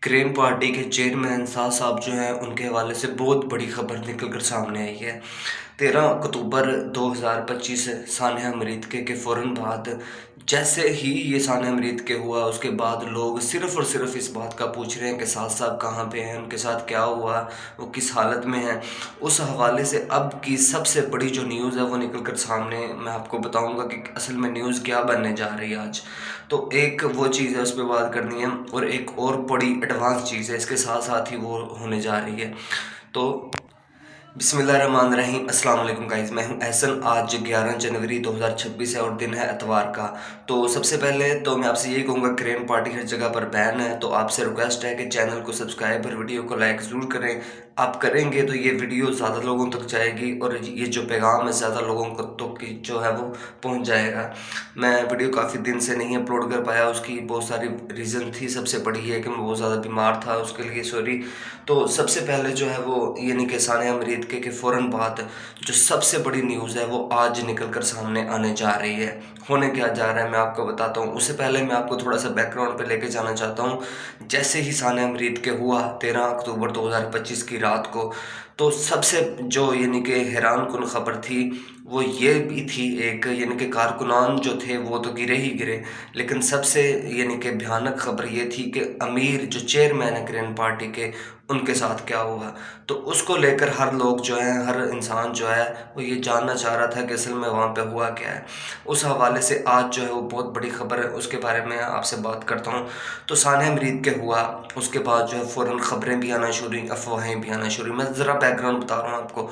Crane party के chairman Sah साहब जो हैं उनके हवाले से बहुत बड़ी खबर निकल कर सामने आई है। 13 अक्टूबर 2025 सानिया मरीद के फ़ौरन बाद जैसे ही ये सानिया मरीद के हुआ उसके बाद लोग सिर्फ़ और सिर्फ़ इस बात का पूछ रहे हैं कि साह साहब कहाँ पे हैं, उनके साथ क्या हुआ, वो किस हालत में हैं। उस हवाले से अब की सबसे बड़ी जो न्यूज़ है वो निकल कर सामने मैं आपको बताऊँगा कि असल में न्यूज़ क्या बनने जा रही है आज। तो एक वो चीज़ है उस पे बात करनी है और एक और बड़ी एडवांस चीज़ है इसके साथ साथ ही वो होने जा रही है। तो बिस्मिल्लाहिर्रहमानिर्रहीम, अस्सलाम वालेकुम गाइज़, मैं हूं एहसन। आज 11 जनवरी 2026 है और दिन है इतवार का। तो सबसे पहले तो मैं आपसे यही कहूँगा, क्रेन पार्टी हर जगह पर बैन है, तो आपसे रिक्वेस्ट है कि चैनल को सब्सक्राइब और वीडियो को लाइक ज़रूर करें। आप करेंगे तो ये वीडियो ज़्यादा लोगों तक जाएगी और ये जो पैगाम है ज़्यादा लोगों को तो जो है वो पहुँच जाएगा। मैं वीडियो काफ़ी दिन से नहीं अपलोड कर पाया, उसकी बहुत सारी रीज़न थी। सबसे बड़ी ये है कि मैं बहुत ज़्यादा बीमार था, उसके लिए सॉरी। तो सबसे पहले जो है वो यानी कि सानिया मरीद के फ़ौरन बाद जो सबसे बड़ी न्यूज़ है वो आज निकल कर सामने आने जा रही है। होने क्या जा रहा है मैं आपको बताता हूँ। उससे पहले मैं आपको थोड़ा सा बैकग्राउंड पे लेके जाना चाहता हूँ। जैसे ही सानिया मरीद के हुआ 13 अक्टूबर 2025 की रात को, तो सबसे जो यानी कि हैरानकुन ख़बर थी वो ये भी थी, एक यानी कि कारकुनान जो थे वो तो गिरे ही गिरे, लेकिन सबसे यानी कि भयानक ख़बर ये थी कि अमीर जो चेयरमैन है क्रेन पार्टी के, उनके साथ क्या हुआ। तो उसको लेकर हर लोग जो हैं, हर इंसान जो है वो ये जानना चाह रहा था कि असल में वहाँ पे हुआ क्या है। उस हवाले से आज जो है वो बहुत बड़ी ख़बर है, उसके बारे में आपसे बात करता हूँ। तो सानिया मरीद के हुआ, उसके बाद जो है फ़ौरन ख़बरें भी आना शुरू हुई, अफ़वाहें भी आना शुरू हुई। मैं ज़रा बैकग्राउंड बता रहा हूँ आपको।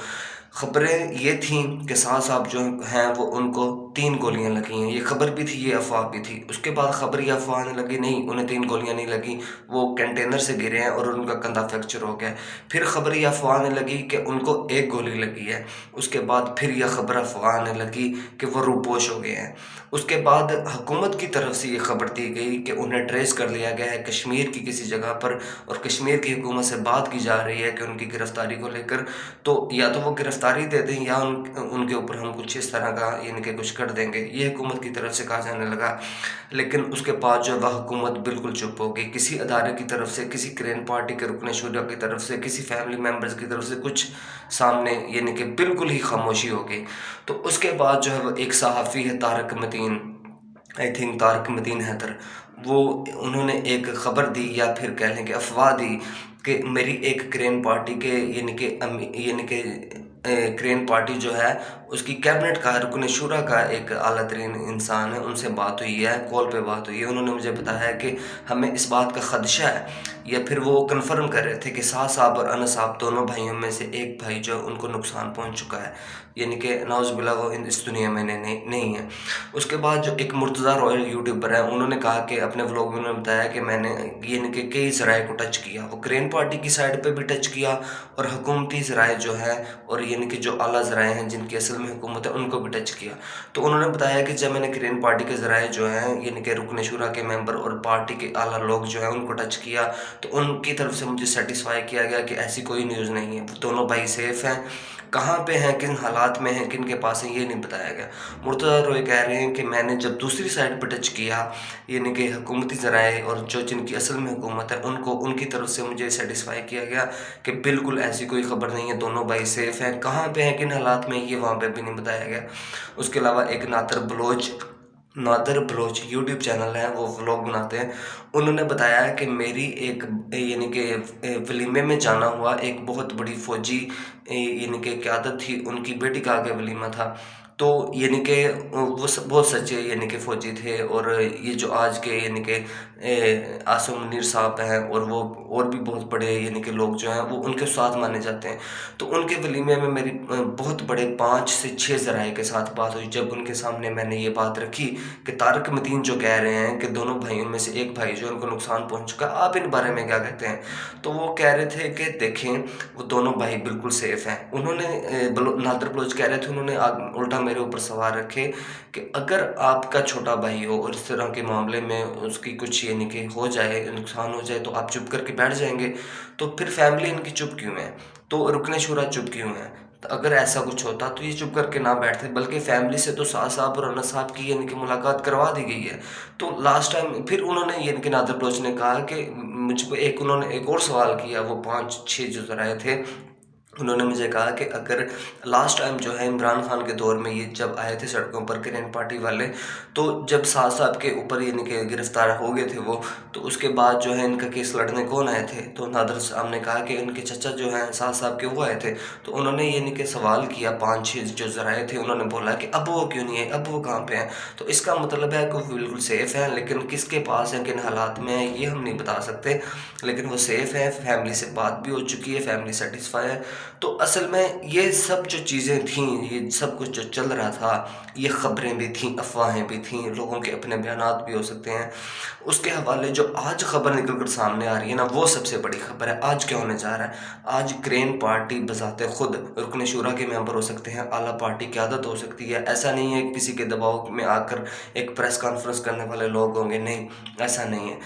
ख़बरें ये थीं कि साह साहब जो हैं वो उनको 3 गोलियाँ लगी हैं। ये ख़बर भी थी, ये अफ़वाह भी थी। उसके बाद ख़बर ये अफ़वाह आने लगी, नहीं उन्हें 3 गोलियाँ नहीं लगी, वो कंटेनर से गिरे हैं और उनका कंधा फ्रैक्चर हो गया है। फिर ख़बर ये अफ़वाह आने लगी कि उनको 1 गोली लगी है। उसके बाद फिर यह ख़बर अफ़वाह आने लगी कि वो रूपोश हो गए हैं। उसके बाद हुकूमत की तरफ से ये ख़बर दी गई कि उन्हें ट्रेस कर लिया गया है कश्मीर की किसी जगह पर, और कश्मीर की हुकूमत से बात की जा रही है कि उनकी गिरफ़्तारी को लेकर, तो या तो वो गिरफ़्तारी दे दें या उनके ऊपर हम कुछ इस तरह का यानी कि कुछ कर देंगे, ये हुकूमत की तरफ से कहा जाने लगा। लेकिन उसके बाद जो वह हुकूमत बिल्कुल चुप हो गई। किसी अदारे की तरफ से, किसी क्रेन पार्टी के रुकन शुरा की तरफ से, किसी फैमिली मेम्बर्स की तरफ से कुछ सामने यानी कि बिल्कुल ही खामोशी हो गई। तो उसके बाद जो है वो एक सहाफ़ी है तारिक मतीन, आई थिंक तारिक मतीन हैदर, वो उन्होंने एक ख़बर दी या फिर कह लें कि अफ़वाह दी कि मेरी एक क्रेन पार्टी के यानी कि क्रेन पार्टी जो है उसकी कैबिनेट का रुकन शुरा का एक आला तरीन इंसान है, उनसे बात हुई है, कॉल पे बात हुई है। उन्होंने मुझे बताया है कि हमें इस बात का ख़दशा है, या फिर वो कन्फर्म कर रहे थे कि साह साहब और अनस साहब दोनों भाइयों में से एक भाई जो उनको नुकसान पहुंच चुका है, यानी कि नाउज़ुबिल्लाह वो इस दुनिया में नहीं है। उसके बाद जो एक मुर्तज़ा रॉयल यूट्यूबर है, उन्होंने कहा कि अपने व्लॉग में उन्होंने बताया कि मैंने यानी कि कई ज़राए को टच किया, वो क्रेन पार्टी की साइड पे भी टच किया और हुकूमती ज़राए जो है और यानी कि जो आला ज़राए हैं जिनकी असल में हुकूमत है उनको भी टच किया। तो उन्होंने बताया कि जब मैंने क्रेन पार्टी के ज़राए जो हैं यानी कि रुकन शुरा के मेंबर और पार्टी के आला लोग जो हैं उनको टच किया, तो उनकी तरफ से मुझे सेटिस्फाई किया गया कि ऐसी कोई न्यूज़ नहीं है, दोनों भाई सेफ़ हैं। कहाँ पे हैं, किन हालात में हैं, किन के पास हैं, ये नहीं बताया गया। मुर्तज़ा रॉय कह रहे हैं कि मैंने जब दूसरी साइड पे टच किया, यानी कि हुकूमती ज़राए और जो जिनकी असल में हुकूमत है उनको, उनकी तरफ से मुझे सेटिस्फाई किया गया कि बिल्कुल ऐसी कोई ख़बर नहीं है, दोनों भाई सेफ़ हैं। कहाँ पे हैं, किन हालात में, ये वहाँ पे भी नहीं बताया गया। उसके अलावा एक नादर बलोच यूट्यूब चैनल है, वो व्लॉग बनाते हैं। उन्होंने बताया है कि मेरी एक यानी कि वलीमे में जाना हुआ, एक बहुत बड़ी फ़ौजी यानी कि क़यादत थी, उनकी बेटी का आगे वलीमा था। तो यानी कि वो बहुत सच्चे यानी कि फ़ौजी थे, और ये जो आज के यानी कि आसिम मुनीर साहब हैं और वो और भी बहुत बड़े यानी कि लोग जो हैं वो उनके साथ माने जाते हैं। तो उनके वलीमे में मेरी बहुत बड़े 5 से 6 ज़राए के साथ बात हुई। जब उनके सामने मैंने ये बात रखी कि तारिक मतीन जो कह रहे हैं कि दोनों भाइयों में से एक भाई जो है उनको नुकसान पहुंच चुका, आप इन बारे में क्या कहते हैं? तो वो कह रहे थे कि देखें, वो दोनों भाई बिल्कुल सेफ़ हैं। उन्होंने नादर बलोच कह रहे थे, उन्होंने उल्टा मेरे ऊपर सवाल रखे कि अगर आपका छोटा भाई हो और इस तरह के मामले में उसकी कुछ यानी कि हो जाए, नुकसान हो जाए, तो आप चुप करके बैठ जाएंगे, तो फिर फैमिली इनकी चुप क्यों है? तो रुकने शुरा चुप क्यों है? تو اگر ایسا کچھ ہوتا تو یہ چپ کر کے نہ بیٹھتے، بلکہ فیملی سے تو سعد صاحب اور انس صاحب کی یعنی کہ ملاقات کروا دی گئی ہے۔ تو لاسٹ ٹائم پھر انہوں نے یعنی کہ نادر بلوچ نے کہا کہ مجھ کو انہوں نے ایک اور سوال کیا، وہ 5-6 جو ذرائع تھے، انہوں نے مجھے کہا کہ اگر لاسٹ ٹائم جو ہے عمران خان کے دور میں یہ جب آئے تھے سڑکوں پر گرین پارٹی والے، تو جب سعد صاحب کے اوپر یعنی کہ گرفتار ہو گئے تھے وہ، تو اس کے بعد جو ہے ان کا کیس لڑنے کون آئے تھے؟ تو نادر صاحب نے کہا کہ ان کے چچا جو ہیں سعد صاحب کے وہ آئے تھے۔ تو انہوں نے یعنی کہ سوال کیا، 5-6 جو ذرائع تھے انہوں نے بولا کہ اب وہ کیوں نہیں ہے، اب وہ کہاں پہ ہیں؟ تو اس کا مطلب ہے کہ وہ بالکل سیف ہیں، لیکن کس کے پاس ہیں، کن حالات میں ہیں، یہ ہم نہیں بتا سکتے، لیکن وہ سیف ہیں، فیملی سے بات بھی ہو چکی ہے، فیملی سیٹسفائی ہے۔ تو اصل میں یہ سب جو چیزیں تھیں، یہ سب کچھ جو چل رہا تھا، یہ خبریں بھی تھیں، افواہیں بھی تھیں، لوگوں کے اپنے بیانات بھی ہو سکتے ہیں، اس کے حوالے جو آج خبر نکل کر سامنے آ رہی ہے نا، وہ سب سے بڑی خبر ہے۔ آج کیا ہونے جا رہا ہے؟ آج گرین پارٹی بذات خود رکن شورا کے ممبر ہو سکتے ہیں، اعلیٰ پارٹی قیادت ہو سکتی ہے۔ ایسا نہیں ہے کہ کسی کے دباؤ میں آ کر ایک پریس کانفرنس کرنے والے لوگ ہوں گے، نہیں، ایسا نہیں ہے۔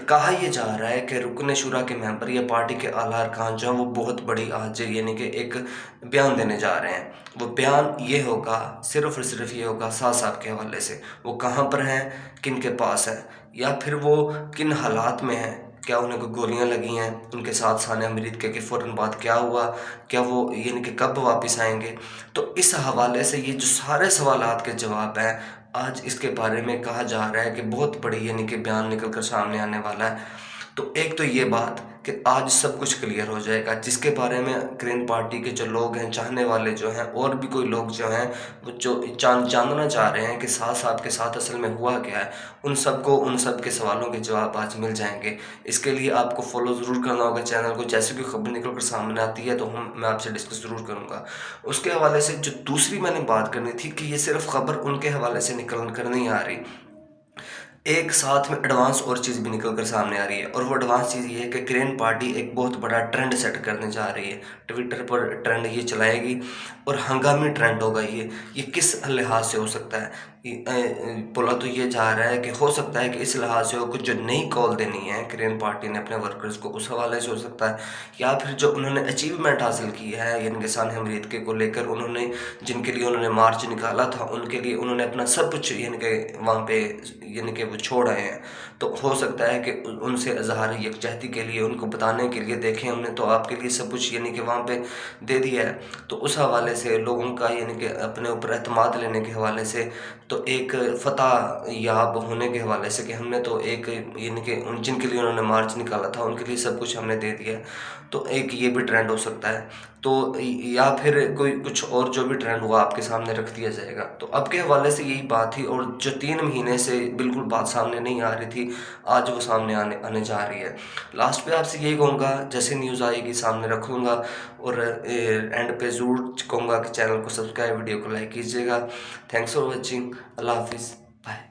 کہا یہ جا رہا ہے کہ رکن شورا کے ممبر یا پارٹی کے اعلیٰ ارکان جو ہیں وہ بہت بڑی آج یعنی کہ ایک بیان دینے جا رہے ہیں۔ وہ بیان یہ ہوگا، صرف اور صرف یہ ہوگا سعد صاحب کے حوالے سے، وہ کہاں پر ہیں، کن کے پاس ہیں، یا پھر وہ کن حالات میں ہیں، کیا انہیں کوئی گولیاں لگی ہیں، ان کے ساتھ ثانیہ مرید کے فوراً بعد کیا ہوا، کیا وہ یعنی کہ کب واپس آئیں گے۔ تو اس حوالے سے یہ جو سارے سوالات کے جواب ہیں، آج اس کے بارے میں کہا جا رہا ہے کہ بہت بڑی یعنی کہ بیان نکل کر سامنے آنے والا ہے۔ تو ایک تو یہ بات کہ آج سب کچھ کلیئر ہو جائے گا، جس کے بارے میں گرین پارٹی کے جو لوگ ہیں، چاہنے والے جو ہیں، اور بھی کوئی لوگ جو ہیں، وہ جو جاننا چاہ رہے ہیں کہ سعد صاحب کے ساتھ اصل میں ہوا کیا ہے، ان سب کو ان سب کے سوالوں کے جواب آج مل جائیں گے۔ اس کے لیے آپ کو فالو ضرور کرنا ہوگا چینل کو، جیسے کوئی خبر نکل کر سامنے آتی ہے تو میں آپ سے ڈسکس ضرور کروں گا۔ اس کے حوالے سے جو دوسری میں نے بات کرنی تھی کہ یہ صرف خبر ان کے حوالے سے نکل کر نہیں آ رہی، ایک ساتھ میں ایڈوانس اور چیز بھی نکل کر سامنے آ رہی ہے، اور وہ ایڈوانس چیز یہ ہے کہ گرین پارٹی ایک بہت بڑا ٹرینڈ سیٹ کرنے جا رہی ہے۔ ٹویٹر پر ٹرینڈ یہ چلائے گی، اور ہنگامی ٹرینڈ ہوگا یہ کس لحاظ سے ہو سکتا ہے؟ بولا تو یہ جا رہا ہے کہ ہو سکتا ہے کہ اس لحاظ سے ہو، کچھ جو نئی کال دینی ہے گرین پارٹی نے اپنے ورکرز کو، اس حوالے سے ہو سکتا ہے، یا پھر جو انہوں نے اچیومنٹ حاصل کی ہے یعنی کہ ثانیہ مرید کے کو لے کر، انہوں نے جن کے لیے انہوں نے مارچ نکالا تھا، ان کے لیے انہوں نے اپنا سب کچھ یعنی کہ وہاں پہ یعنی کہ وہ چھوڑ آئے ہیں۔ تو ہو سکتا ہے کہ ان سے اظہار یکجہتی کے لیے، ان کو بتانے کے لیے، دیکھیں ہم نے تو آپ کے لیے سب کچھ یعنی کہ وہاں پہ دے دیا ہے۔ تو اس حوالے سے لوگوں کا یعنی کہ اپنے اوپر اعتماد لینے کے حوالے سے، تو ایک فتح یاب ہونے کے حوالے سے کہ ہم نے تو ایک یعنی کہ جن کے لیے انہوں نے مارچ نکالا تھا ان کے لیے سب کچھ ہم نے دے دیا ہے، تو ایک یہ بھی ٹرینڈ ہو سکتا ہے۔ تو یا پھر کوئی کچھ اور جو بھی ٹرینڈ ہوا آپ کے سامنے رکھ دیا جائے گا۔ تو اب کے حوالے سے یہی بات تھی، اور جو 3 مہینے سے بالکل بات سامنے نہیں آ رہی تھی، آج وہ سامنے آنے جا رہی ہے۔ لاسٹ پہ آپ سے یہی کہوں گا، جیسے نیوز آئے گی سامنے رکھوں گا، اور اینڈ پہ ضرور کہوں گا کہ چینل کو سبسکرائب، ویڈیو کو لائک کیجیے گا۔ تھینکس فار واچنگ، اللہ حافظ، بائے۔